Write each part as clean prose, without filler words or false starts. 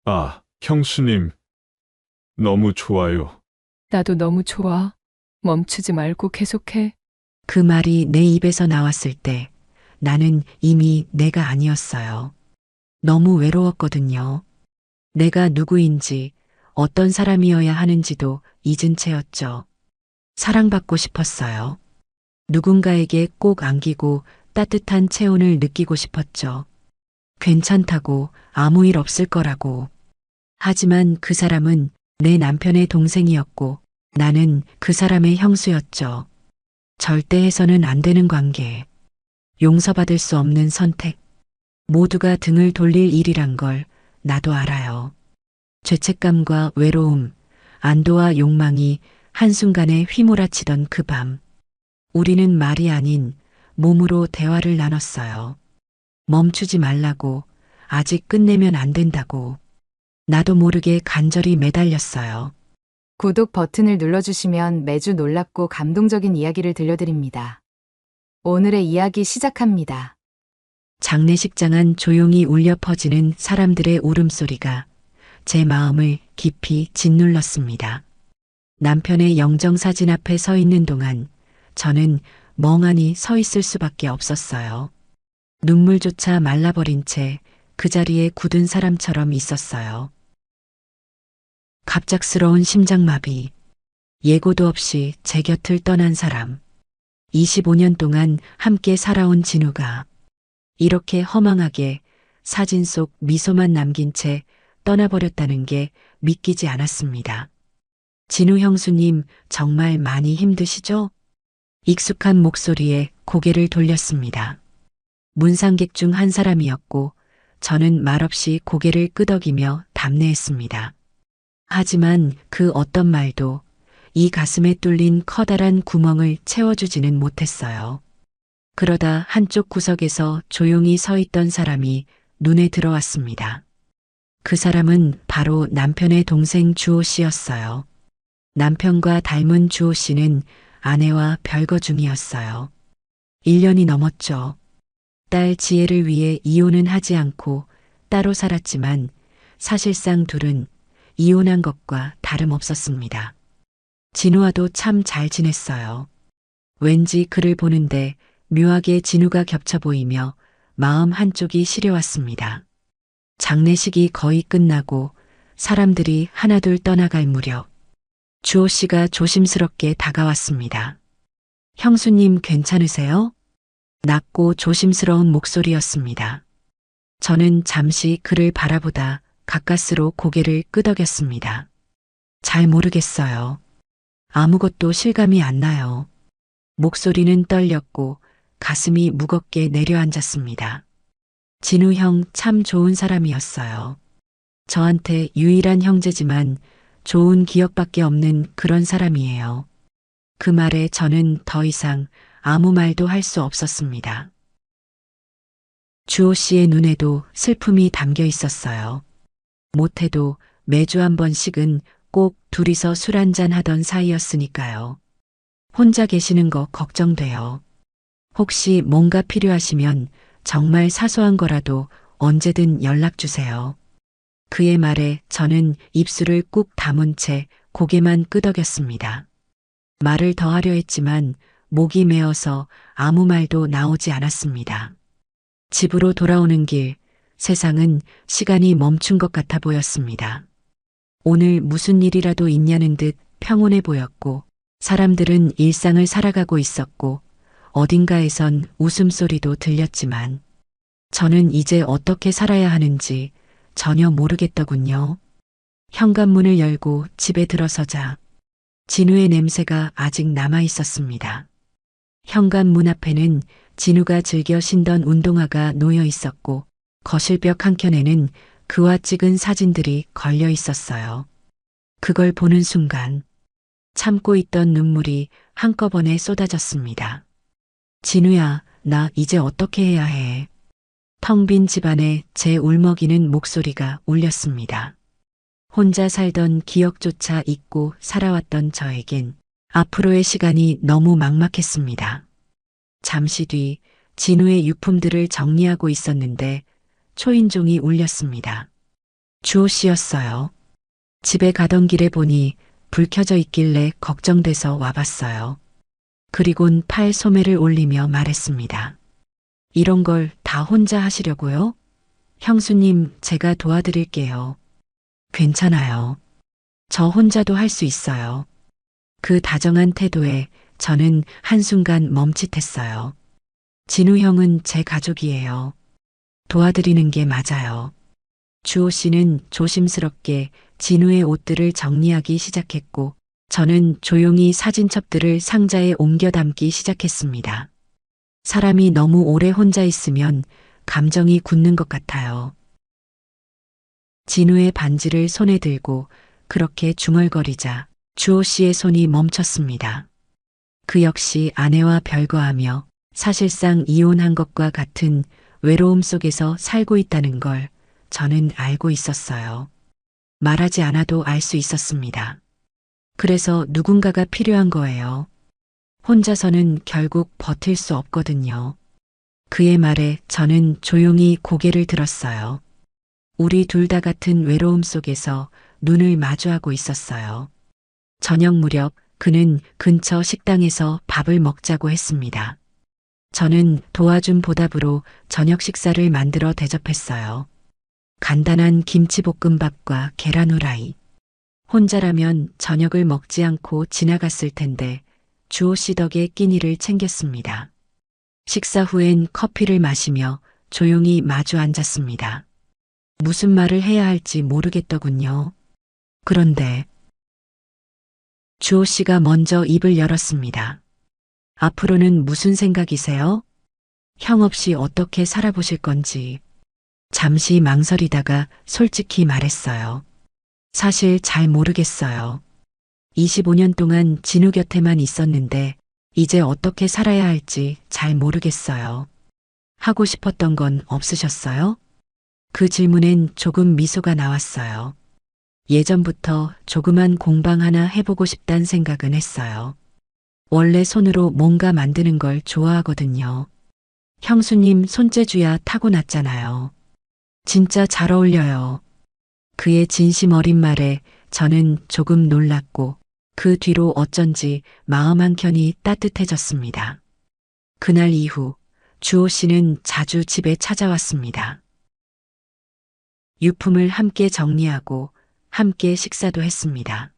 아, 형수님, 너무 좋아요. 나도 너무 좋아. 멈추지 말고 계속해. 그 말이 내 입에서 나왔을 때 나는 이미 내가 아니었어요. 너무 외로웠거든요. 내가 누구인지, 어떤 사람이어야 하는지도 잊은 채였죠. 사랑받고 싶었어요. 누군가에게 꼭 안기고 따뜻한 체온을 느끼고 싶었죠. 괜찮다고, 아무 일 없을 거라고. 하지만 그 사람은 내 남편의 동생이었고 나는 그 사람의 형수였죠. 절대 해서는 안 되는 관계. 용서받을 수 없는 선택. 모두가 등을 돌릴 일이란 걸 나도 알아요. 죄책감과 외로움, 안도와 욕망이 한순간에 휘몰아치던 그 밤. 우리는 말이 아닌 몸으로 대화를 나눴어요. 멈추지 말라고, 아직 끝내면 안 된다고. 나도 모르게 간절히 매달렸어요. 구독 버튼을 눌러주시면 매주 놀랍고 감동적인 이야기를 들려드립니다. 오늘의 이야기 시작합니다. 장례식장 안 조용히 울려 퍼지는 사람들의 울음소리가 제 마음을 깊이 짓눌렀습니다. 남편의 영정사진 앞에 서 있는 동안 저는 멍하니 서 있을 수밖에 없었어요. 눈물조차 말라버린 채 그 자리에 굳은 사람처럼 있었어요. 갑작스러운 심장마비, 예고도 없이 제 곁을 떠난 사람. 25년 동안 함께 살아온 진우가 이렇게 허망하게 사진 속 미소만 남긴 채 떠나버렸다는 게 믿기지 않았습니다. 진우 형수님 정말 많이 힘드시죠? 익숙한 목소리에 고개를 돌렸습니다. 문상객 중 한 사람이었고 저는 말없이 고개를 끄덕이며 답례했습니다. 하지만 그 어떤 말도 이 가슴에 뚫린 커다란 구멍을 채워주지는 못했어요. 그러다 한쪽 구석에서 조용히 서 있던 사람이 눈에 들어왔습니다. 그 사람은 바로 남편의 동생 주호 씨였어요. 남편과 닮은 주호 씨는 아내와 별거 중이었어요. 1년이 넘었죠. 딸 지혜를 위해 이혼은 하지 않고 따로 살았지만 사실상 둘은 이혼한 것과 다름없었습니다. 진우와도 참 잘 지냈어요. 왠지 그를 보는데 묘하게 진우가 겹쳐 보이며 마음 한쪽이 시려왔습니다. 장례식이 거의 끝나고 사람들이 하나둘 떠나갈 무렵 주호 씨가 조심스럽게 다가왔습니다. 형수님 괜찮으세요? 낮고 조심스러운 목소리였습니다. 저는 잠시 그를 바라보다 가까스로 고개를 끄덕였습니다. 잘 모르겠어요. 아무것도 실감이 안 나요. 목소리는 떨렸고 가슴이 무겁게 내려앉았습니다. 진우 형 참 좋은 사람이었어요. 저한테 유일한 형제지만 좋은 기억밖에 없는 그런 사람이에요. 그 말에 저는 더 이상 아무 말도 할 수 없었습니다. 주호 씨의 눈에도 슬픔이 담겨 있었어요. 못해도 매주 한 번씩은 꼭 둘이서 술 한잔 하던 사이였으니까요. 혼자 계시는 거 걱정돼요. 혹시 뭔가 필요하시면 정말 사소한 거라도 언제든 연락 주세요. 그의 말에 저는 입술을 꾹 다문 채 고개만 끄덕였습니다. 말을 더 하려 했지만 목이 메어서 아무 말도 나오지 않았습니다. 집으로 돌아오는 길, 세상은 시간이 멈춘 것 같아 보였습니다. 오늘 무슨 일이라도 있냐는 듯 평온해 보였고, 사람들은 일상을 살아가고 있었고, 어딘가에선 웃음소리도 들렸지만, 저는 이제 어떻게 살아야 하는지 전혀 모르겠더군요. 현관문을 열고 집에 들어서자, 진우의 냄새가 아직 남아 있었습니다. 현관문 앞에는 진우가 즐겨 신던 운동화가 놓여 있었고 거실벽 한켠에는 그와 찍은 사진들이 걸려 있었어요. 그걸 보는 순간 참고 있던 눈물이 한꺼번에 쏟아졌습니다. 진우야, 나 이제 어떻게 해야 해? 텅 빈 집안에 제 울먹이는 목소리가 울렸습니다. 혼자 살던 기억조차 잊고 살아왔던 저에겐 앞으로의 시간이 너무 막막했습니다. 잠시 뒤 진우의 유품들을 정리하고 있었는데 초인종이 울렸습니다. 주호 씨였어요. 집에 가던 길에 보니 불 켜져 있길래 걱정돼서 와봤어요. 그리곤 팔 소매를 올리며 말했습니다. 이런 걸 다 혼자 하시려고요? 형수님, 제가 도와드릴게요. 괜찮아요. 저 혼자도 할 수 있어요. 그 다정한 태도에 저는 한순간 멈칫했어요. 진우 형은 제 가족이에요. 도와드리는 게 맞아요. 주호 씨는 조심스럽게 진우의 옷들을 정리하기 시작했고, 저는 조용히 사진첩들을 상자에 옮겨 담기 시작했습니다. 사람이 너무 오래 혼자 있으면 감정이 굳는 것 같아요. 진우의 반지를 손에 들고 그렇게 중얼거리자 주호 씨의 손이 멈췄습니다. 그 역시 아내와 별거하며 사실상 이혼한 것과 같은 외로움 속에서 살고 있다는 걸 저는 알고 있었어요. 말하지 않아도 알 수 있었습니다. 그래서 누군가가 필요한 거예요. 혼자서는 결국 버틸 수 없거든요. 그의 말에 저는 조용히 고개를 들었어요. 우리 둘 다 같은 외로움 속에서 눈을 마주하고 있었어요. 저녁 무렵 그는 근처 식당에서 밥을 먹자고 했습니다. 저는 도와준 보답으로 저녁 식사를 만들어 대접했어요. 간단한 김치볶음밥과 계란 후라이. 혼자라면 저녁을 먹지 않고 지나갔을 텐데 주호 씨 덕에 끼니를 챙겼습니다. 식사 후엔 커피를 마시며 조용히 마주 앉았습니다. 무슨 말을 해야 할지 모르겠더군요. 그런데 주호 씨가 먼저 입을 열었습니다. 앞으로는 무슨 생각이세요? 형 없이 어떻게 살아보실 건지. 잠시 망설이다가 솔직히 말했어요. 사실 잘 모르겠어요. 25년 동안 진우 곁에만 있었는데 이제 어떻게 살아야 할지 잘 모르겠어요. 하고 싶었던 건 없으셨어요? 그 질문엔 조금 미소가 나왔어요. 예전부터 조그만 공방 하나 해보고 싶단 생각은 했어요. 원래 손으로 뭔가 만드는 걸 좋아하거든요. 형수님 손재주야 타고났잖아요. 진짜 잘 어울려요. 그의 진심 어린 말에 저는 조금 놀랐고 그 뒤로 어쩐지 마음 한켠이 따뜻해졌습니다. 그날 이후 주호 씨는 자주 집에 찾아왔습니다. 유품을 함께 정리하고 함께 식사도 했습니다.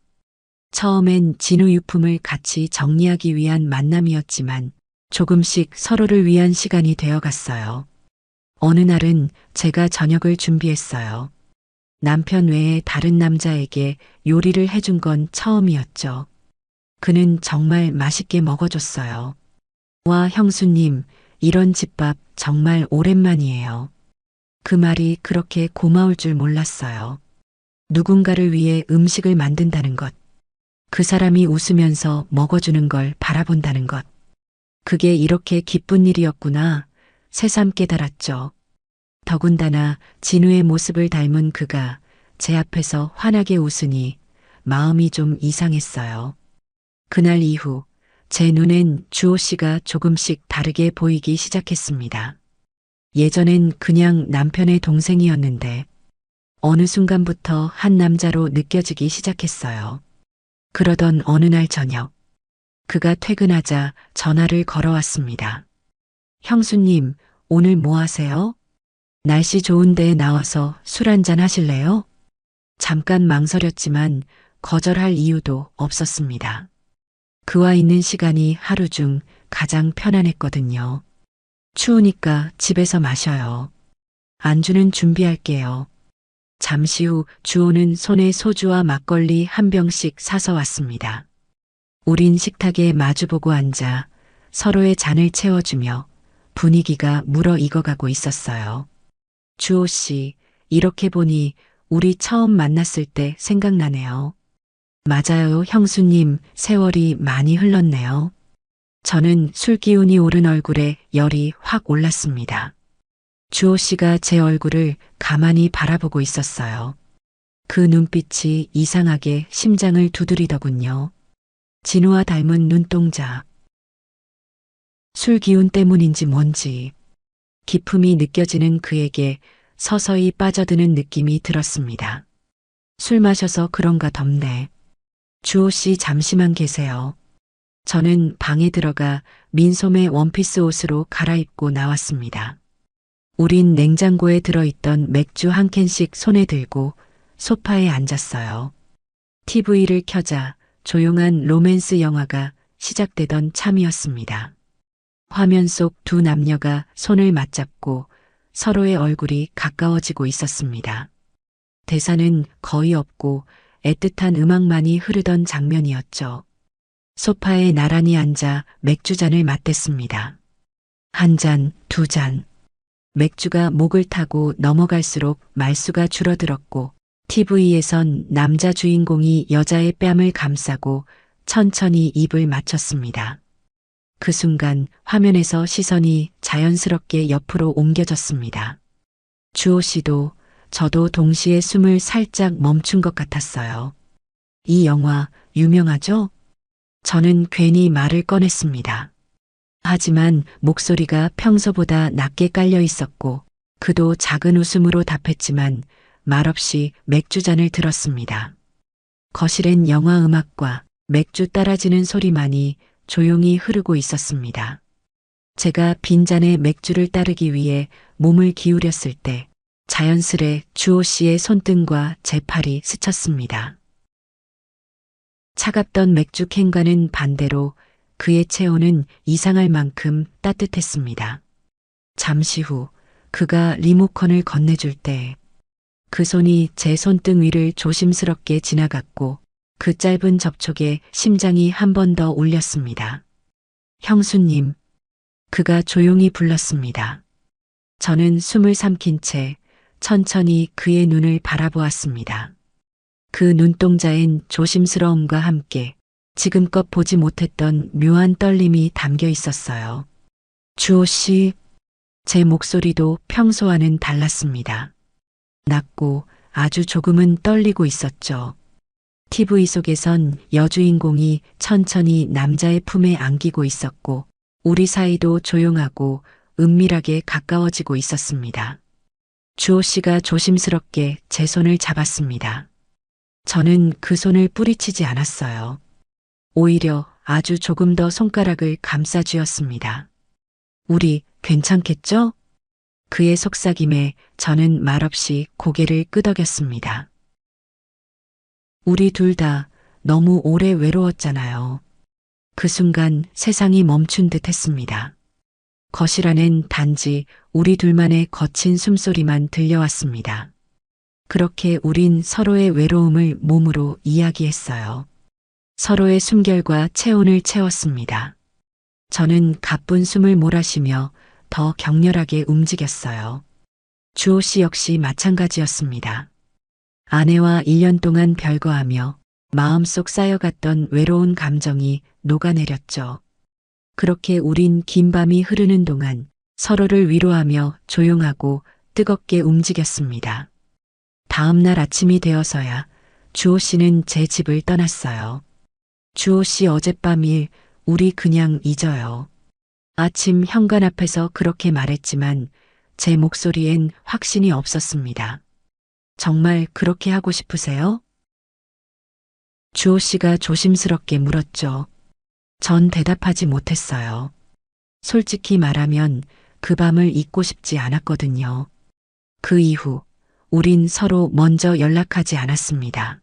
처음엔 진우 유품을 같이 정리하기 위한 만남이었지만 조금씩 서로를 위한 시간이 되어갔어요. 어느 날은 제가 저녁을 준비했어요. 남편 외에 다른 남자에게 요리를 해준 건 처음이었죠. 그는 정말 맛있게 먹어줬어요. 와, 형수님, 이런 집밥 정말 오랜만이에요. 그 말이 그렇게 고마울 줄 몰랐어요. 누군가를 위해 음식을 만든다는 것. 그 사람이 웃으면서 먹어주는 걸 바라본다는 것. 그게 이렇게 기쁜 일이었구나. 새삼 깨달았죠. 더군다나 진우의 모습을 닮은 그가 제 앞에서 환하게 웃으니 마음이 좀 이상했어요. 그날 이후 제 눈엔 주호 씨가 조금씩 다르게 보이기 시작했습니다. 예전엔 그냥 남편의 동생이었는데 어느 순간부터 한 남자로 느껴지기 시작했어요. 그러던 어느 날 저녁, 그가 퇴근하자 전화를 걸어왔습니다. 형수님, 오늘 뭐 하세요? 날씨 좋은데 나와서 술 한잔 하실래요? 잠깐 망설였지만 거절할 이유도 없었습니다. 그와 있는 시간이 하루 중 가장 편안했거든요. 추우니까 집에서 마셔요. 안주는 준비할게요. 잠시 후 주호는 손에 소주와 막걸리 한 병씩 사서 왔습니다. 우린 식탁에 마주보고 앉아 서로의 잔을 채워주며 분위기가 물어익어가고 있었어요. 주호 씨, 이렇게 보니 우리 처음 만났을 때 생각나네요. 맞아요, 형수님, 세월이 많이 흘렀네요. 저는 술 기운이 오른 얼굴에 열이 확 올랐습니다. 주호 씨가 제 얼굴을 가만히 바라보고 있었어요. 그 눈빛이 이상하게 심장을 두드리더군요. 진우와 닮은 눈동자. 술 기운 때문인지 뭔지 기품이 느껴지는 그에게 서서히 빠져드는 느낌이 들었습니다. 술 마셔서 그런가 덥네. 주호 씨 잠시만 계세요. 저는 방에 들어가 민소매 원피스 옷으로 갈아입고 나왔습니다. 우린 냉장고에 들어있던 맥주 한 캔씩 손에 들고 소파에 앉았어요. TV를 켜자 조용한 로맨스 영화가 시작되던 참이었습니다. 화면 속 두 남녀가 손을 맞잡고 서로의 얼굴이 가까워지고 있었습니다. 대사는 거의 없고 애틋한 음악만이 흐르던 장면이었죠. 소파에 나란히 앉아 맥주잔을 맞댔습니다. 한 잔, 두 잔. 맥주가 목을 타고 넘어갈수록 말수가 줄어들었고 TV에선 남자 주인공이 여자의 뺨을 감싸고 천천히 입을 맞췄습니다. 그 순간 화면에서 시선이 자연스럽게 옆으로 옮겨졌습니다. 주호 씨도 저도 동시에 숨을 살짝 멈춘 것 같았어요. 이 영화 유명하죠? 저는 괜히 말을 꺼냈습니다. 하지만 목소리가 평소보다 낮게 깔려 있었고 그도 작은 웃음으로 답했지만 말없이 맥주잔을 들었습니다. 거실엔 영화 음악과 맥주 따라지는 소리만이 조용히 흐르고 있었습니다. 제가 빈잔에 맥주를 따르기 위해 몸을 기울였을 때 자연스레 주호 씨의 손등과 제 팔이 스쳤습니다. 차갑던 맥주 캔과는 반대로 그의 체온은 이상할 만큼 따뜻했습니다. 잠시 후 그가 리모컨을 건네줄 때 그 손이 제 손등 위를 조심스럽게 지나갔고 그 짧은 접촉에 심장이 한 번 더 울렸습니다. 형수님, 그가 조용히 불렀습니다. 저는 숨을 삼킨 채 천천히 그의 눈을 바라보았습니다. 그 눈동자엔 조심스러움과 함께 지금껏 보지 못했던 묘한 떨림이 담겨 있었어요. 주호 씨, 제 목소리도 평소와는 달랐습니다. 낮고 아주 조금은 떨리고 있었죠. TV 속에선 여주인공이 천천히 남자의 품에 안기고 있었고 우리 사이도 조용하고 은밀하게 가까워지고 있었습니다. 주호 씨가 조심스럽게 제 손을 잡았습니다. 저는 그 손을 뿌리치지 않았어요. 오히려 아주 조금 더 손가락을 감싸쥐었습니다. 우리 괜찮겠죠? 그의 속삭임에 저는 말없이 고개를 끄덕였습니다. 우리 둘 다 너무 오래 외로웠잖아요. 그 순간 세상이 멈춘 듯 했습니다. 거실 안엔 단지 우리 둘만의 거친 숨소리만 들려왔습니다. 그렇게 우린 서로의 외로움을 몸으로 이야기했어요. 서로의 숨결과 체온을 채웠습니다. 저는 가쁜 숨을 몰아쉬며 더 격렬하게 움직였어요. 주호 씨 역시 마찬가지였습니다. 아내와 1년 동안 별거하며 마음속 쌓여갔던 외로운 감정이 녹아내렸죠. 그렇게 우린 긴 밤이 흐르는 동안 서로를 위로하며 조용하고 뜨겁게 움직였습니다. 다음 날 아침이 되어서야 주호 씨는 제 집을 떠났어요. 주호 씨 어젯밤 일 우리 그냥 잊어요. 아침 현관 앞에서 그렇게 말했지만 제 목소리엔 확신이 없었습니다. 정말 그렇게 하고 싶으세요? 주호 씨가 조심스럽게 물었죠. 전 대답하지 못했어요. 솔직히 말하면 그 밤을 잊고 싶지 않았거든요. 그 이후 우린 서로 먼저 연락하지 않았습니다.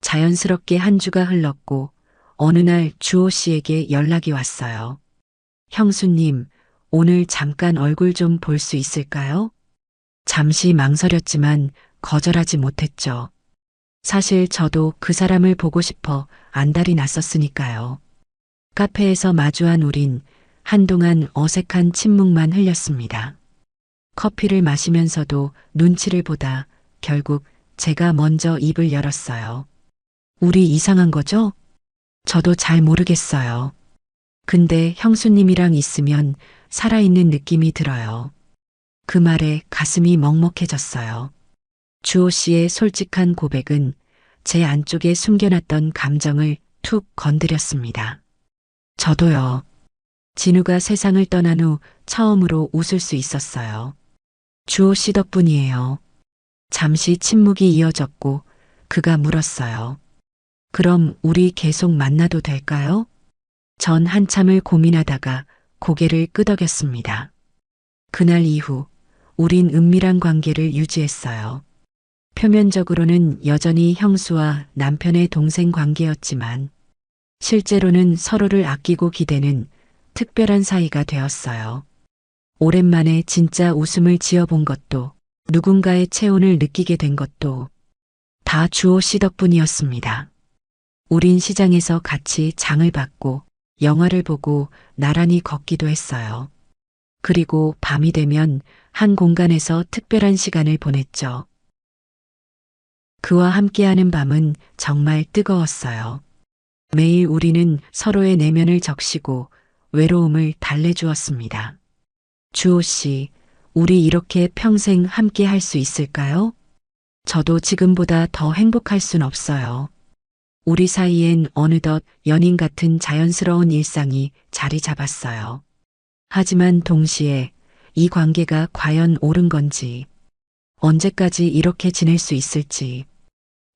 자연스럽게 한 주가 흘렀고 어느 날 주호 씨에게 연락이 왔어요. 형수님, 오늘 잠깐 얼굴 좀 볼 수 있을까요? 잠시 망설였지만 거절하지 못했죠. 사실 저도 그 사람을 보고 싶어 안달이 났었으니까요. 카페에서 마주한 우린 한동안 어색한 침묵만 흘렸습니다. 커피를 마시면서도 눈치를 보다 결국 제가 먼저 입을 열었어요. 우리 이상한 거죠? 저도 잘 모르겠어요. 근데 형수님이랑 있으면 살아있는 느낌이 들어요. 그 말에 가슴이 먹먹해졌어요. 주호 씨의 솔직한 고백은 제 안쪽에 숨겨놨던 감정을 툭 건드렸습니다. 저도요. 진우가 세상을 떠난 후 처음으로 웃을 수 있었어요. 주호 씨 덕분이에요. 잠시 침묵이 이어졌고 그가 물었어요. 그럼 우리 계속 만나도 될까요? 전 한참을 고민하다가 고개를 끄덕였습니다. 그날 이후 우린 은밀한 관계를 유지했어요. 표면적으로는 여전히 형수와 남편의 동생 관계였지만 실제로는 서로를 아끼고 기대는 특별한 사이가 되었어요. 오랜만에 진짜 웃음을 지어본 것도 누군가의 체온을 느끼게 된 것도 다 주호 씨 덕분이었습니다. 우린 시장에서 같이 장을 받고 영화를 보고 나란히 걷기도 했어요. 그리고 밤이 되면 한 공간에서 특별한 시간을 보냈죠. 그와 함께하는 밤은 정말 뜨거웠어요. 매일 우리는 서로의 내면을 적시고 외로움을 달래주었습니다. 주호 씨, 우리 이렇게 평생 함께 할 수 있을까요? 저도 지금보다 더 행복할 순 없어요. 우리 사이엔 어느덧 연인 같은 자연스러운 일상이 자리 잡았어요. 하지만 동시에 이 관계가 과연 옳은 건지, 언제까지 이렇게 지낼 수 있을지,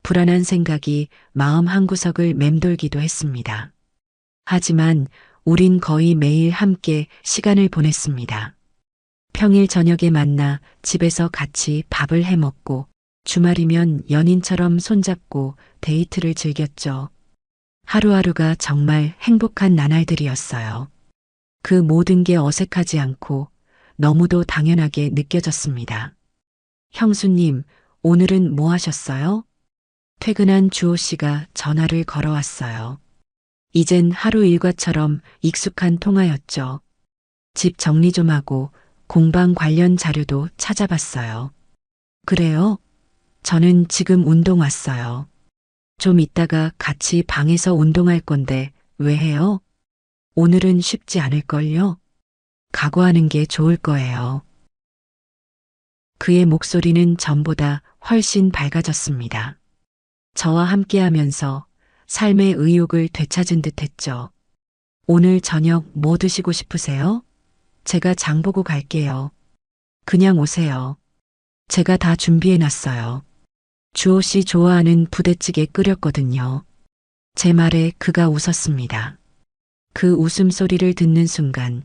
불안한 생각이 마음 한구석을 맴돌기도 했습니다. 하지만 우린 거의 매일 함께 시간을 보냈습니다. 평일 저녁에 만나 집에서 같이 밥을 해 먹고 주말이면 연인처럼 손잡고 데이트를 즐겼죠. 하루하루가 정말 행복한 나날들이었어요. 그 모든 게 어색하지 않고 너무도 당연하게 느껴졌습니다. 형수님, 오늘은 뭐 하셨어요? 퇴근한 주호 씨가 전화를 걸어왔어요. 이젠 하루 일과처럼 익숙한 통화였죠. 집 정리 좀 하고 공방 관련 자료도 찾아봤어요. 그래요? 저는 지금 운동 왔어요. 좀 이따가 같이 방에서 운동할 건데 왜 해요? 오늘은 쉽지 않을걸요? 각오하는 게 좋을 거예요. 그의 목소리는 전보다 훨씬 밝아졌습니다. 저와 함께하면서 삶의 의욕을 되찾은 듯 했죠. 오늘 저녁 뭐 드시고 싶으세요? 제가 장 보고 갈게요. 그냥 오세요. 제가 다 준비해 놨어요. 주호 씨 좋아하는 부대찌개 끓였거든요. 제 말에 그가 웃었습니다. 그 웃음소리를 듣는 순간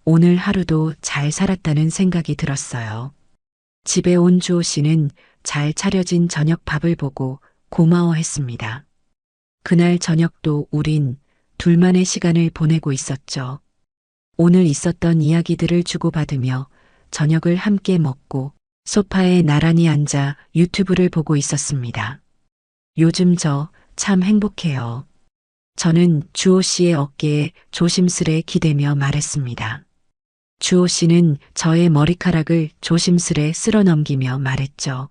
오늘 하루도 잘 살았다는 생각이 들었어요. 집에 온 주호 씨는 잘 차려진 저녁 밥을 보고 고마워했습니다. 그날 저녁도 우린 둘만의 시간을 보내고 있었죠. 오늘 있었던 이야기들을 주고받으며 저녁을 함께 먹고 소파에 나란히 앉아 유튜브를 보고 있었습니다. 요즘 저 참 행복해요. 저는 주호 씨의 어깨에 조심스레 기대며 말했습니다. 주호 씨는 저의 머리카락을 조심스레 쓸어 넘기며 말했죠.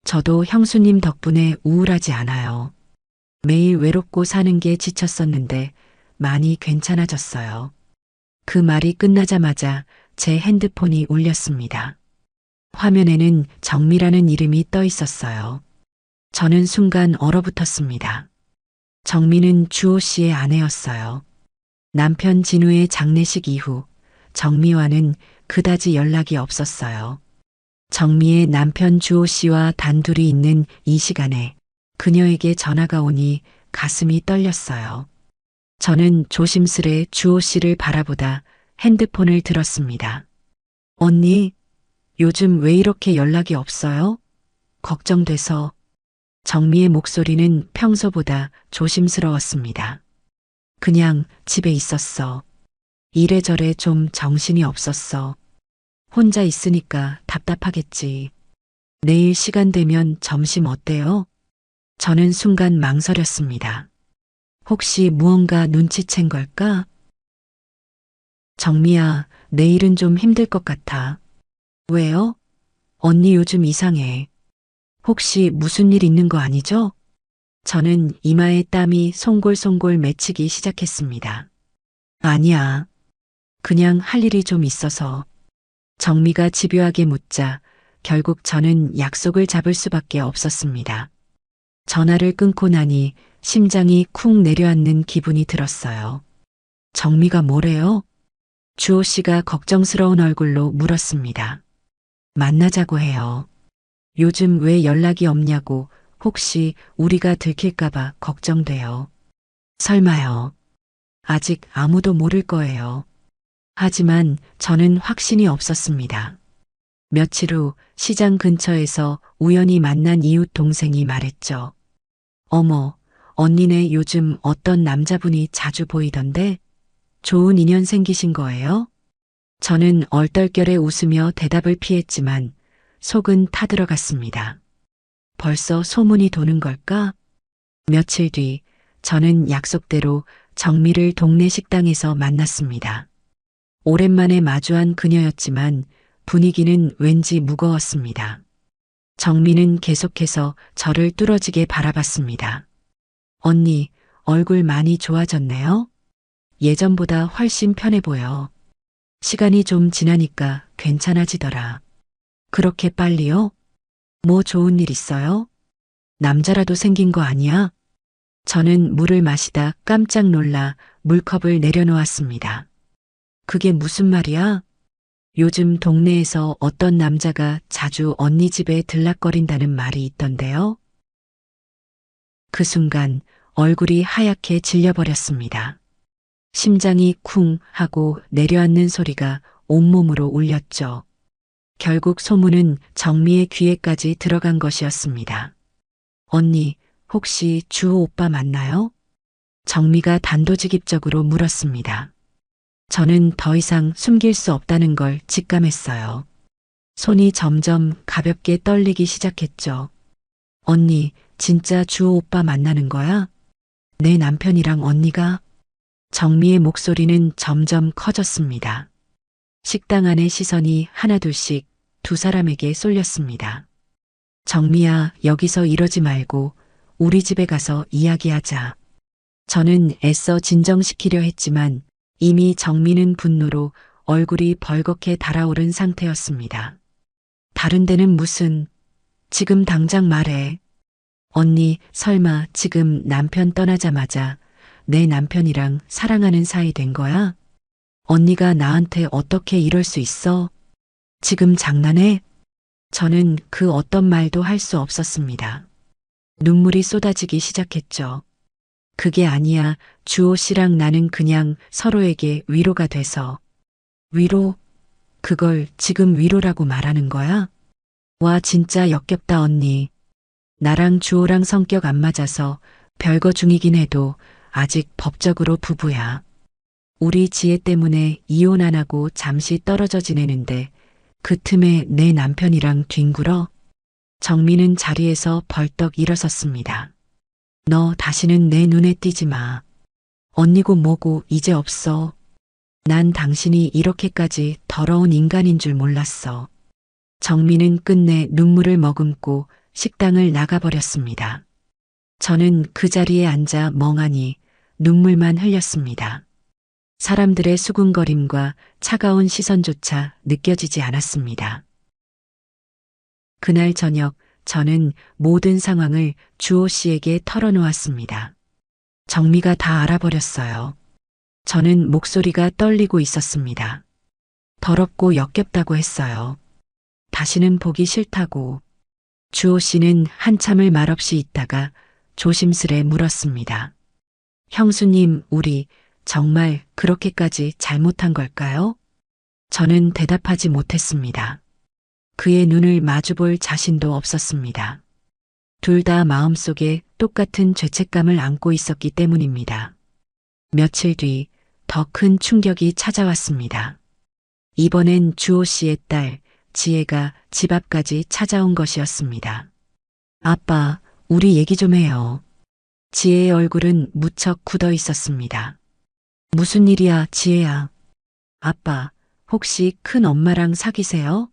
저도 형수님 덕분에 우울하지 않아요. 매일 외롭고 사는 게 지쳤었는데 많이 괜찮아졌어요. 그 말이 끝나자마자 제 핸드폰이 울렸습니다. 화면에는 정미라는 이름이 떠 있었어요. 저는 순간 얼어붙었습니다. 정미는 주호 씨의 아내였어요. 남편 진우의 장례식 이후 정미와는 그다지 연락이 없었어요. 정미의 남편 주호 씨와 단둘이 있는 이 시간에 그녀에게 전화가 오니 가슴이 떨렸어요. 저는 조심스레 주호 씨를 바라보다 핸드폰을 들었습니다. 언니, 요즘 왜 이렇게 연락이 없어요? 걱정돼서. 정미의 목소리는 평소보다 조심스러웠습니다. 그냥 집에 있었어. 이래저래 좀 정신이 없었어. 혼자 있으니까 답답하겠지. 내일 시간 되면 점심 어때요? 저는 순간 망설였습니다. 혹시 무언가 눈치챈 걸까? 정미야, 내일은 좀 힘들 것 같아. 왜요? 언니 요즘 이상해. 혹시 무슨 일 있는 거 아니죠? 저는 이마에 땀이 송골송골 맺히기 시작했습니다. 아니야. 그냥 할 일이 좀 있어서. 정미가 집요하게 묻자 결국 저는 약속을 잡을 수밖에 없었습니다. 전화를 끊고 나니 심장이 쿵 내려앉는 기분이 들었어요. 정미가 뭐래요? 주호 씨가 걱정스러운 얼굴로 물었습니다. 만나자고 해요. 요즘 왜 연락이 없냐고 혹시 우리가 들킬까봐 걱정돼요. 설마요. 아직 아무도 모를 거예요. 하지만 저는 확신이 없었습니다. 며칠 후 시장 근처에서 우연히 만난 이웃 동생이 말했죠. 어머, 언니네 요즘 어떤 남자분이 자주 보이던데 좋은 인연 생기신 거예요? 저는 얼떨결에 웃으며 대답을 피했지만 속은 타들어갔습니다. 벌써 소문이 도는 걸까? 며칠 뒤 저는 약속대로 정미를 동네 식당에서 만났습니다. 오랜만에 마주한 그녀였지만 분위기는 왠지 무거웠습니다. 정미는 계속해서 저를 뚫어지게 바라봤습니다. 언니, 얼굴 많이 좋아졌네요? 예전보다 훨씬 편해 보여. 시간이 좀 지나니까 괜찮아지더라. 그렇게 빨리요? 뭐 좋은 일 있어요? 남자라도 생긴 거 아니야? 저는 물을 마시다 깜짝 놀라 물컵을 내려놓았습니다. 그게 무슨 말이야? 요즘 동네에서 어떤 남자가 자주 언니 집에 들락거린다는 말이 있던데요. 그 순간 얼굴이 하얗게 질려버렸습니다. 심장이 쿵 하고 내려앉는 소리가 온몸으로 울렸죠. 결국 소문은 정미의 귀에까지 들어간 것이었습니다. 언니, 혹시 주호 오빠 맞나요? 정미가 단도직입적으로 물었습니다. 저는 더 이상 숨길 수 없다는 걸 직감했어요. 손이 점점 가볍게 떨리기 시작했죠. 언니, 진짜 주호 오빠 만나는 거야? 내 남편이랑 언니가? 정미의 목소리는 점점 커졌습니다. 식당 안의 시선이 하나둘씩 두 사람에게 쏠렸습니다. 정미야, 여기서 이러지 말고 우리 집에 가서 이야기하자. 저는 애써 진정시키려 했지만 이미 정미는 분노로 얼굴이 벌겋게 달아오른 상태였습니다. 다른 데는 무슨, 지금 당장 말해. 언니, 설마 지금 남편 떠나자마자 내 남편이랑 사랑하는 사이 된 거야? 언니가 나한테 어떻게 이럴 수 있어? 지금 장난해? 저는 그 어떤 말도 할 수 없었습니다. 눈물이 쏟아지기 시작했죠. 그게 아니야. 주호 씨랑 나는 그냥 서로에게 위로가 돼서. 위로? 그걸 지금 위로라고 말하는 거야? 와, 진짜 역겹다, 언니. 나랑 주호랑 성격 안 맞아서 별거 중이긴 해도 아직 법적으로 부부야. 우리 지혜 때문에 이혼 안 하고 잠시 떨어져 지내는데 그 틈에 내 남편이랑 뒹굴어? 정미는 자리에서 벌떡 일어섰습니다. 너 다시는 내 눈에 띄지 마. 언니고 뭐고 이제 없어. 난 당신이 이렇게까지 더러운 인간인 줄 몰랐어. 정미는 끝내 눈물을 머금고 식당을 나가버렸습니다. 저는 그 자리에 앉아 멍하니 눈물만 흘렸습니다. 사람들의 수군거림과 차가운 시선조차 느껴지지 않았습니다. 그날 저녁 저는 모든 상황을 주호 씨에게 털어놓았습니다. 정미가 다 알아버렸어요. 저는 목소리가 떨리고 있었습니다. 더럽고 역겹다고 했어요. 다시는 보기 싫다고. 주호 씨는 한참을 말없이 있다가 조심스레 물었습니다. 형수님, 우리 정말 그렇게까지 잘못한 걸까요? 저는 대답하지 못했습니다. 그의 눈을 마주볼 자신도 없었습니다. 둘 다 마음속에 똑같은 죄책감을 안고 있었기 때문입니다. 며칠 뒤 더 큰 충격이 찾아왔습니다. 이번엔 주호 씨의 딸 지혜가 집 앞까지 찾아온 것이었습니다. 아빠, 우리 얘기 좀 해요. 지혜의 얼굴은 무척 굳어 있었습니다. 무슨 일이야, 지혜야? 아빠, 혹시 큰 엄마랑 사귀세요?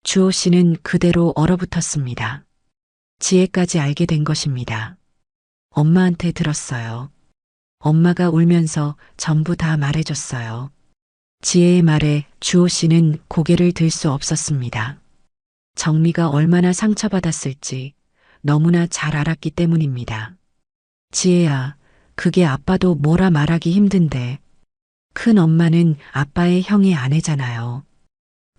주호 씨는 그대로 얼어붙었습니다. 지혜까지 알게 된 것입니다. 엄마한테 들었어요. 엄마가 울면서 전부 다 말해줬어요. 지혜의 말에 주호 씨는 고개를 들 수 없었습니다. 정미가 얼마나 상처받았을지 너무나 잘 알았기 때문입니다. 지혜야, 그게 아빠도 뭐라 말하기 힘든데. 큰 엄마는 아빠의 형의 아내잖아요.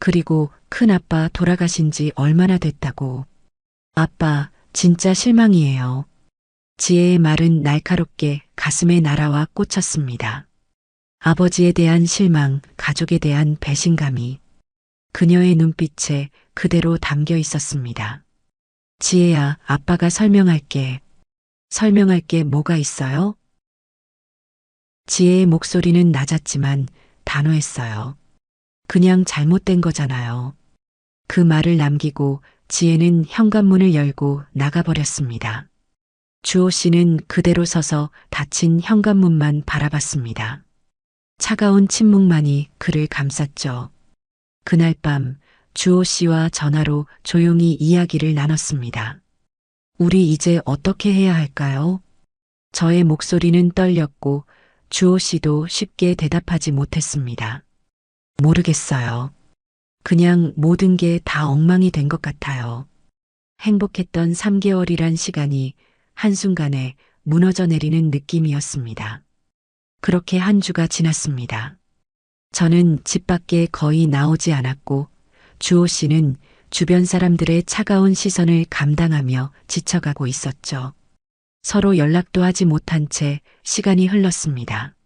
그리고 큰아빠 돌아가신 지 얼마나 됐다고. 아빠, 진짜 실망이에요. 지혜의 말은 날카롭게 가슴에 날아와 꽂혔습니다. 아버지에 대한 실망, 가족에 대한 배신감이 그녀의 눈빛에 그대로 담겨 있었습니다. 지혜야, 아빠가 설명할게. 설명할 게 뭐가 있어요? 지혜의 목소리는 낮았지만 단호했어요. 그냥 잘못된 거잖아요. 그 말을 남기고 지혜는 현관문을 열고 나가버렸습니다. 주호 씨는 그대로 서서 닫힌 현관문만 바라봤습니다. 차가운 침묵만이 그를 감쌌죠. 그날 밤 주호 씨와 전화로 조용히 이야기를 나눴습니다. 우리 이제 어떻게 해야 할까요? 저의 목소리는 떨렸고 주호 씨도 쉽게 대답하지 못했습니다. 모르겠어요. 그냥 모든 게 다 엉망이 된 것 같아요. 행복했던 3개월이란 시간이 한순간에 무너져 내리는 느낌이었습니다. 그렇게 한 주가 지났습니다. 저는 집 밖에 거의 나오지 않았고 주호 씨는 주변 사람들의 차가운 시선을 감당하며 지쳐가고 있었죠. 서로 연락도 하지 못한 채 시간이 흘렀습니다.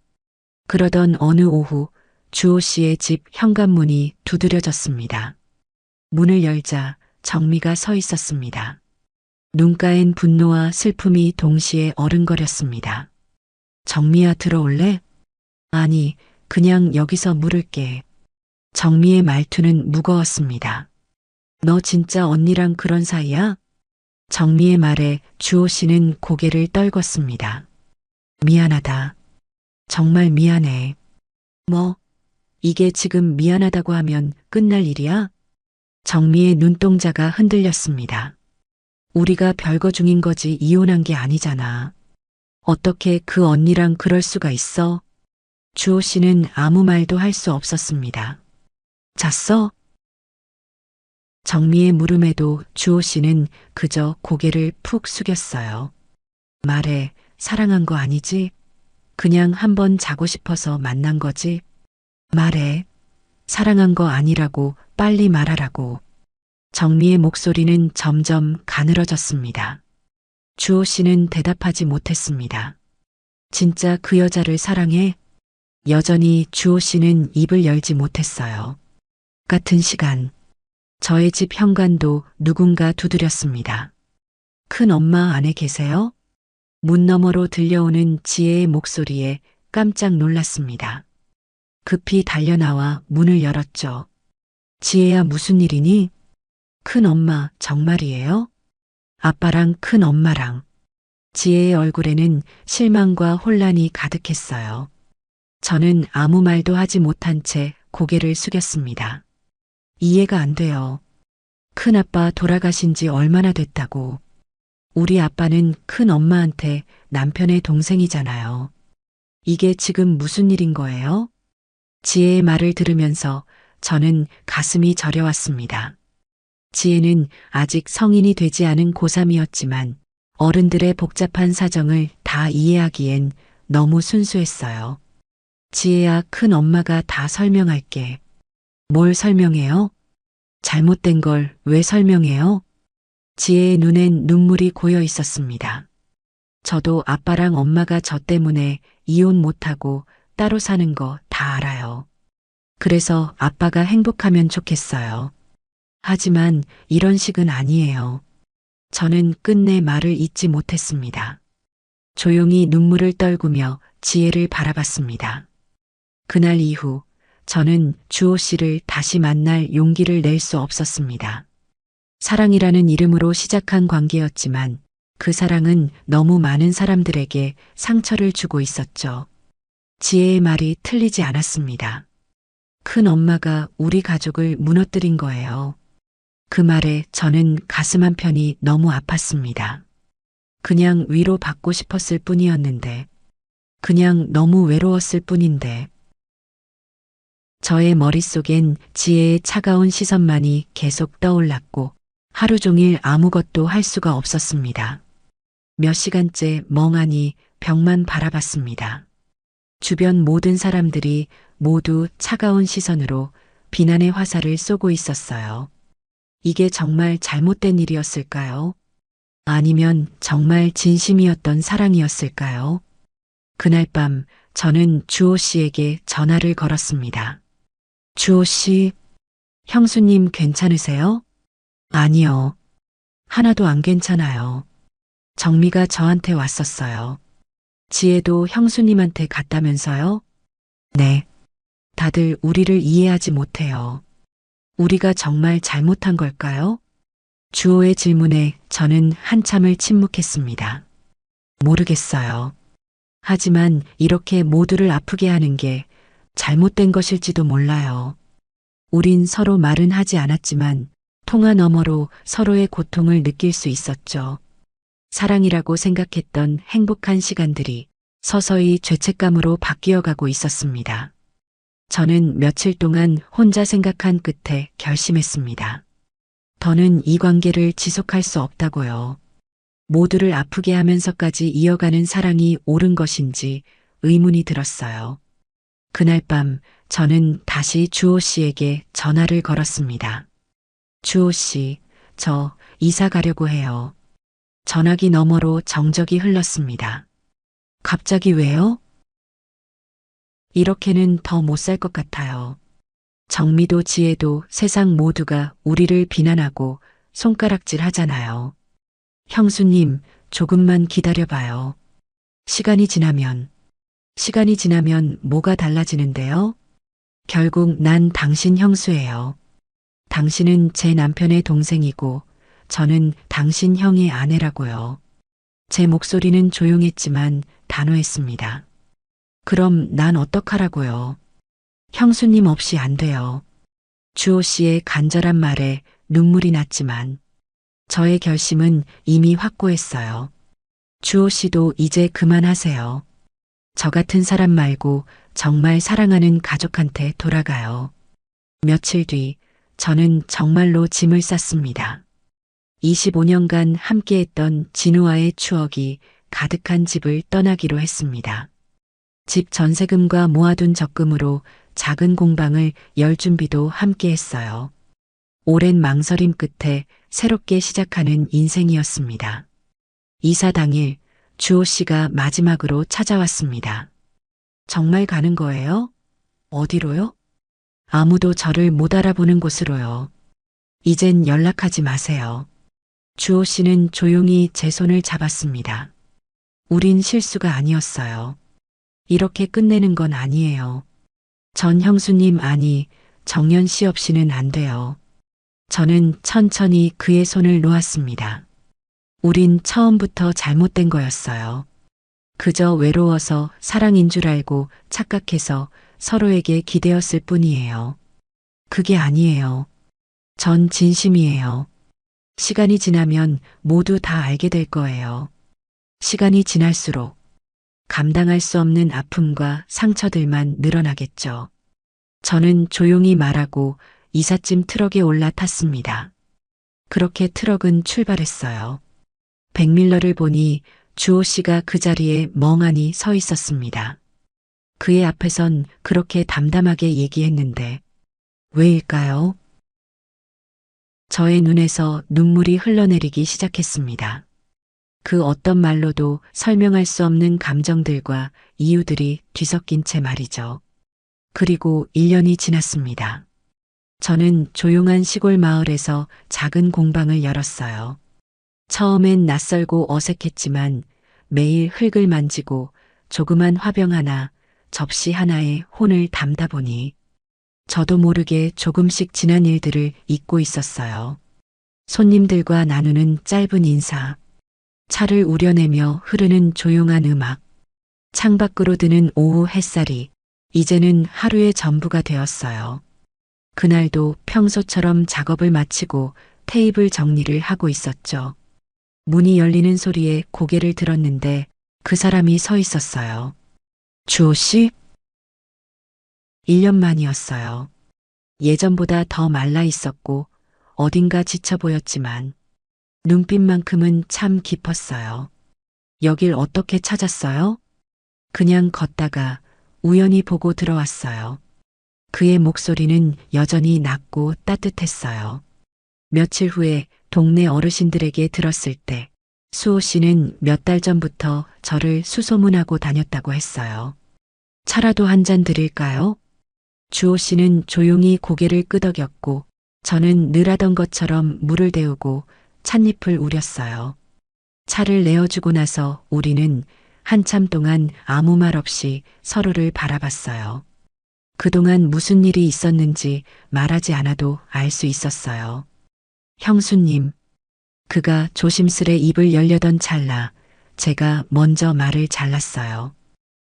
그러던 어느 오후 주호 씨의 집 현관문이 두드려졌습니다. 문을 열자 정미가 서 있었습니다. 눈가엔 분노와 슬픔이 동시에 어른거렸습니다. 정미야, 들어올래? 아니, 그냥 여기서 물을게. 정미의 말투는 무거웠습니다. 너 진짜 언니랑 그런 사이야? 정미의 말에 주호 씨는 고개를 떨궜습니다. 미안하다. 정말 미안해. 뭐, 이게 지금 미안하다고 하면 끝날 일이야? 정미의 눈동자가 흔들렸습니다. 우리가 별거 중인 거지 이혼한 게 아니잖아. 어떻게 그 언니랑 그럴 수가 있어? 주호 씨는 아무 말도 할 수 없었습니다. 잤어? 정미의 물음에도 주호 씨는 그저 고개를 푹 숙였어요. 말해, 사랑한 거 아니지? 그냥 한번 자고 싶어서 만난 거지? 말해, 사랑한 거 아니라고 빨리 말하라고. 정미의 목소리는 점점 가늘어졌습니다. 주호 씨는 대답하지 못했습니다. 진짜 그 여자를 사랑해? 여전히 주호 씨는 입을 열지 못했어요. 같은 시간, 저의 집 현관도 누군가 두드렸습니다. 큰 엄마 안에 계세요? 문 너머로 들려오는 지혜의 목소리에 깜짝 놀랐습니다. 급히 달려나와 문을 열었죠. 지혜야, 무슨 일이니? 큰 엄마, 정말이에요? 아빠랑 큰 엄마랑. 지혜의 얼굴에는 실망과 혼란이 가득했어요. 저는 아무 말도 하지 못한 채 고개를 숙였습니다. 이해가 안 돼요. 큰아빠 돌아가신 지 얼마나 됐다고. 우리 아빠는 큰 엄마한테 남편의 동생이잖아요. 이게 지금 무슨 일인 거예요? 지혜의 말을 들으면서 저는 가슴이 저려왔습니다. 지혜는 아직 성인이 되지 않은 고3이었지만 어른들의 복잡한 사정을 다 이해하기엔 너무 순수했어요. 지혜야, 큰 엄마가 다 설명할게. 뭘 설명해요? 잘못된 걸 왜 설명해요? 지혜의 눈엔 눈물이 고여 있었습니다. 저도 아빠랑 엄마가 저 때문에 이혼 못하고 따로 사는 거 다 알아요. 그래서 아빠가 행복하면 좋겠어요. 하지만 이런 식은 아니에요. 저는 끝내 말을 잇지 못했습니다. 조용히 눈물을 떨구며 지혜를 바라봤습니다. 그날 이후 저는 주호 씨를 다시 만날 용기를 낼 수 없었습니다. 사랑이라는 이름으로 시작한 관계였지만 그 사랑은 너무 많은 사람들에게 상처를 주고 있었죠. 지혜의 말이 틀리지 않았습니다. 큰 엄마가 우리 가족을 무너뜨린 거예요. 그 말에 저는 가슴 한편이 너무 아팠습니다. 그냥 위로받고 싶었을 뿐이었는데, 그냥 너무 외로웠을 뿐인데. 저의 머릿속엔 지혜의 차가운 시선만이 계속 떠올랐고 하루 종일 아무것도 할 수가 없었습니다. 몇 시간째 멍하니 벽만 바라봤습니다. 주변 모든 사람들이 모두 차가운 시선으로 비난의 화살을 쏘고 있었어요. 이게 정말 잘못된 일이었을까요? 아니면 정말 진심이었던 사랑이었을까요? 그날 밤 저는 주호 씨에게 전화를 걸었습니다. 주호 씨, 형수님 괜찮으세요? 아니요. 하나도 안 괜찮아요. 정미가 저한테 왔었어요. 지혜도 형수님한테 갔다면서요? 네. 다들 우리를 이해하지 못해요. 우리가 정말 잘못한 걸까요? 주호의 질문에 저는 한참을 침묵했습니다. 모르겠어요. 하지만 이렇게 모두를 아프게 하는 게 잘못된 것일지도 몰라요. 우린 서로 말은 하지 않았지만 통화 너머로 서로의 고통을 느낄 수 있었죠. 사랑이라고 생각했던 행복한 시간들이 서서히 죄책감으로 바뀌어가고 있었습니다. 저는 며칠 동안 혼자 생각한 끝에 결심했습니다. 더는 이 관계를 지속할 수 없다고요. 모두를 아프게 하면서까지 이어가는 사랑이 옳은 것인지 의문이 들었어요. 그날 밤 저는 다시 주호 씨에게 전화를 걸었습니다. 주호 씨, 저 이사 가려고 해요. 전화기 너머로 정적이 흘렀습니다. 갑자기 왜요? 이렇게는 더 못 살 것 같아요. 정미도 지혜도 세상 모두가 우리를 비난하고 손가락질 하잖아요. 형수님, 조금만 기다려봐요. 시간이 지나면 뭐가 달라지는데요? 결국 난 당신 형수예요. 당신은 제 남편의 동생이고 저는 당신 형의 아내라고요. 제 목소리는 조용했지만 단호했습니다. 그럼 난 어떡하라고요? 형수님 없이 안 돼요. 주호 씨의 간절한 말에 눈물이 났지만 저의 결심은 이미 확고했어요. 주호 씨도 이제 그만하세요. 저 같은 사람 말고 정말 사랑하는 가족한테 돌아가요. 며칠 뒤 저는 정말로 짐을 쌌습니다. 25년간 함께했던 진우와의 추억이 가득한 집을 떠나기로 했습니다. 집 전세금과 모아둔 적금으로 작은 공방을 열 준비도 함께 했어요. 오랜 망설임 끝에 새롭게 시작하는 인생이었습니다. 이사 당일 주호 씨가 마지막으로 찾아왔습니다. 정말 가는 거예요? 어디로요? 아무도 저를 못 알아보는 곳으로요. 이젠 연락하지 마세요. 주호 씨는 조용히 제 손을 잡았습니다. 우린 실수가 아니었어요. 이렇게 끝내는 건 아니에요. 전 형수님 아니 정연 씨 없이는 안 돼요. 저는 천천히 그의 손을 놓았습니다. 우린 처음부터 잘못된 거였어요. 그저 외로워서 사랑인 줄 알고 착각해서 서로에게 기대었을 뿐이에요. 그게 아니에요. 전 진심이에요. 시간이 지나면 모두 다 알게 될 거예요. 시간이 지날수록 감당할 수 없는 아픔과 상처들만 늘어나겠죠. 저는 조용히 말하고 이삿짐 트럭에 올라탔습니다. 그렇게 트럭은 출발했어요. 백밀러를 보니 주호 씨가 그 자리에 멍하니 서 있었습니다. 그의 앞에선 그렇게 담담하게 얘기했는데 왜일까요? 저의 눈에서 눈물이 흘러내리기 시작했습니다. 그 어떤 말로도 설명할 수 없는 감정들과 이유들이 뒤섞인 채 말이죠. 그리고 1년이 지났습니다. 저는 조용한 시골 마을에서 작은 공방을 열었어요. 처음엔 낯설고 어색했지만 매일 흙을 만지고 조그만 화병 하나, 접시 하나에 혼을 담다 보니 저도 모르게 조금씩 지난 일들을 잊고 있었어요. 손님들과 나누는 짧은 인사, 차를 우려내며 흐르는 조용한 음악, 창밖으로 드는 오후 햇살이 이제는 하루의 전부가 되었어요. 그날도 평소처럼 작업을 마치고 테이블 정리를 하고 있었죠. 문이 열리는 소리에 고개를 들었는데 그 사람이 서 있었어요. 주호 씨? 1년 만이었어요. 예전보다 더 말라 있었고 어딘가 지쳐 보였지만 눈빛만큼은 참 깊었어요. 여길 어떻게 찾았어요? 그냥 걷다가 우연히 보고 들어왔어요. 그의 목소리는 여전히 낮고 따뜻했어요. 며칠 후에 동네 어르신들에게 들었을 때 수호 씨는 몇 달 전부터 저를 수소문하고 다녔다고 했어요. 차라도 한 잔 드릴까요? 주호 씨는 조용히 고개를 끄덕였고 저는 늘 하던 것처럼 물을 데우고 찻잎을 우렸어요. 차를 내어주고 나서 우리는 한참 동안 아무 말 없이 서로를 바라봤어요. 그동안 무슨 일이 있었는지 말하지 않아도 알 수 있었어요. 형수님, 그가 조심스레 입을 열려던 찰나 제가 먼저 말을 잘랐어요.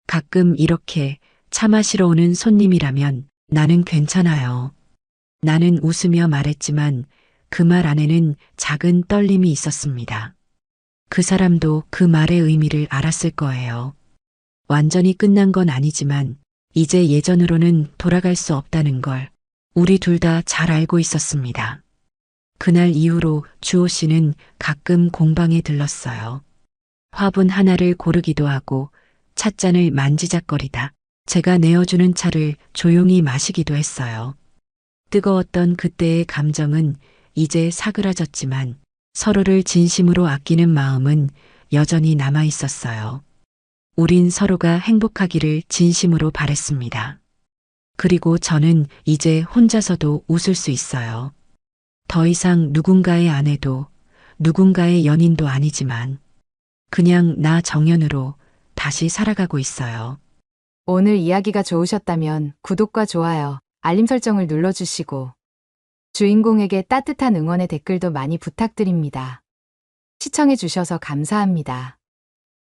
가끔 이렇게 차 마시러 오는 손님이라면 나는 괜찮아요. 나는 웃으며 말했지만 그 말 안에는 작은 떨림이 있었습니다. 그 사람도 그 말의 의미를 알았을 거예요. 완전히 끝난 건 아니지만 이제 예전으로는 돌아갈 수 없다는 걸 우리 둘 다 잘 알고 있었습니다. 그날 이후로 주호 씨는 가끔 공방에 들렀어요. 화분 하나를 고르기도 하고 찻잔을 만지작거리다 제가 내어주는 차를 조용히 마시기도 했어요. 뜨거웠던 그때의 감정은 이제 사그라졌지만 서로를 진심으로 아끼는 마음은 여전히 남아 있었어요. 우린 서로가 행복하기를 진심으로 바랬습니다. 그리고 저는 이제 혼자서도 웃을 수 있어요. 더 이상 누군가의 아내도 누군가의 연인도 아니지만 그냥 나 정연으로 다시 살아가고 있어요. 오늘 이야기가 좋으셨다면 구독과 좋아요, 알림 설정을 눌러주시고 주인공에게 따뜻한 응원의 댓글도 많이 부탁드립니다. 시청해주셔서 감사합니다.